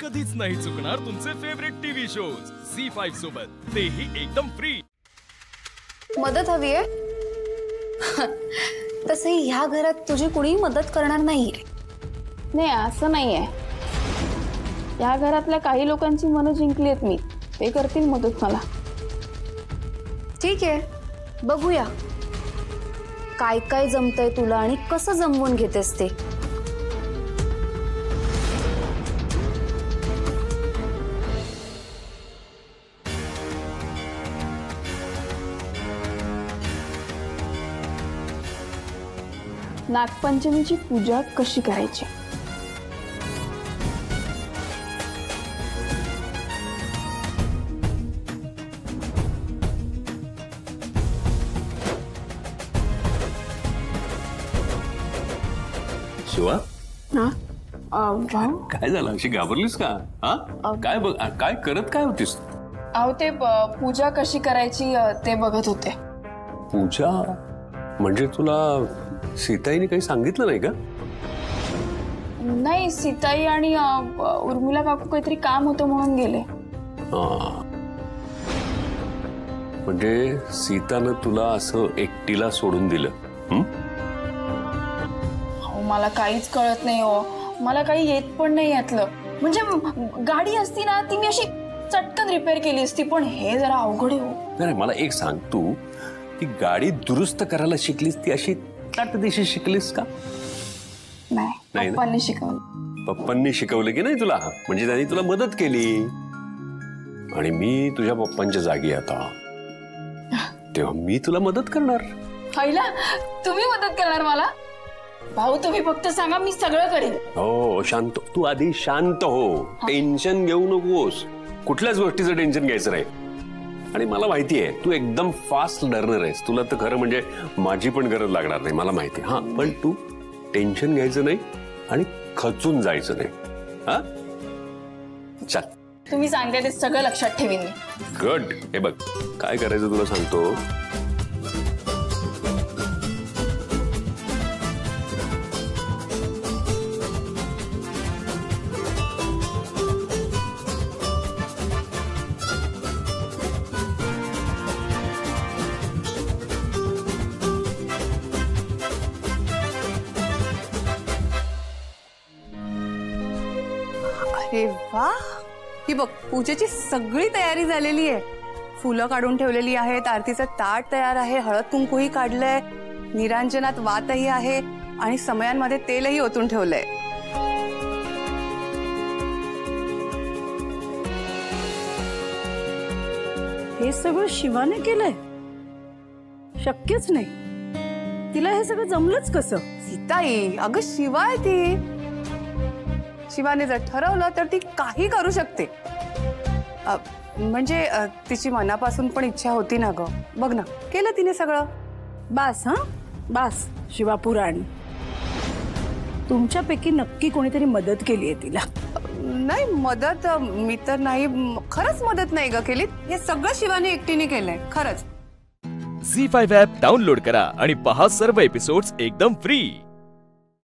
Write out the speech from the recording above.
कधीच नाही चुकणार तुमचे फेवरेट टीव्ही शोज झी5 सोबत, तेही एकदम फ्री। मदत हवी आहे? तसंही ह्या घरात तुझी कुणीही मदत करणार नाहीये। नाही असं नाहीये, या घरातल्या काही लोकांची मनं जिंकली आहेत मी, ते करतील मदत मला। ठीक आहे, बघूया काय काय जमतंय तुला आणि कसं जमवून घेतेस ते। नागपंचमीची पूजा कशी करायची? शिवा, भाऊ काय झालं? अशी घाबरलीस का? काय काय करत काय होतीस? अहो ते पूजा कशी करायची ते बघत होते। पूजा म्हणजे तुला सीताईने काही सांगितलं नाही का? नाही, सीताई आणि उर्मिला काकू काहीतरी काम होतं म्हणून गेले। म्हणजे सीतानं तुला असं एकटीला सोडून दिलं? मला काहीच कळत नाही हो, मला काही येत पण नाही यातलं। म्हणजे गाडी असती ना ती मी अशी चटकन रिपेअर केली असती, पण हे जरा अवघड आहे हो। नाही, मला एक सांग, तू ती गाडी दुरुस्त करायला शिकलीस ती अशी ताटदिशी शिकलीस का? नाही, पप्पांनी शिकवलं। पप्पांनी शिकवलं की नाही तुला? म्हणजे त्यांनी तुला मदत केली आणि मी तुझ्या पप्पांच्या जागी आता, तेव्हा मी तुला मदत करणार। पहिला तुम्ही मदत करणार मला? भाऊ तुम्ही फक्त सांगा, मी सगळं करेन। हो, शांत, तू आधी शांत हो, टेन्शन घेऊ नकोस, कुठल्याच गोष्टीचं टेन्शन घ्यायचं नाही। आणि मला माहिती आहे तू एकदम फास्ट लर्नर आहेस, तुला तर खरं म्हणजे माझी पण गरज लागणार नाही, मला माहिती आहे। पण तू टेन्शन घ्यायचं नाही आणि खचून जायचं नाही। चल, तुम्ही सांगते ते सगळं लक्षात ठेवीन मी। गुड। हे बघ, काय करायचं तुला सांगतो। अरे वा, ही बघ पूजेची सगळी तयारी झालेली आहे। फुलं काढून ठेवलेली आहेत, आरतीचं ताट तयार आहे, हळद कुंकूही काढलंय, निरांजनात वातही आहे आणि समयांमध्ये तेलही ओतून ठेवलंय। हे सगळं शिवाने केलंय? शक्यच नाही, तिला हे सगळं जमलंच कसं? सीताई, अगं शिवा आहे ती, शिवाने जर ठरवलं तर ती काही करू शकते। म्हणजे तिची मनापासून पण इच्छा होती ना ग, बघ ना केलं तिने सगळं। बास बास शिवा पुराण, तुमच्यापैकी नक्की कोणीतरी मदत केली आहे तिला। नाही मदत मी तर नाही, खरंच मदत नाही ग केली, हे सगळं शिवाने एकटीने केलंय खरंच। झी5 ॲप डाउनलोड करा आणि पहा सर्व एपिसोड्स एकदम फ्री।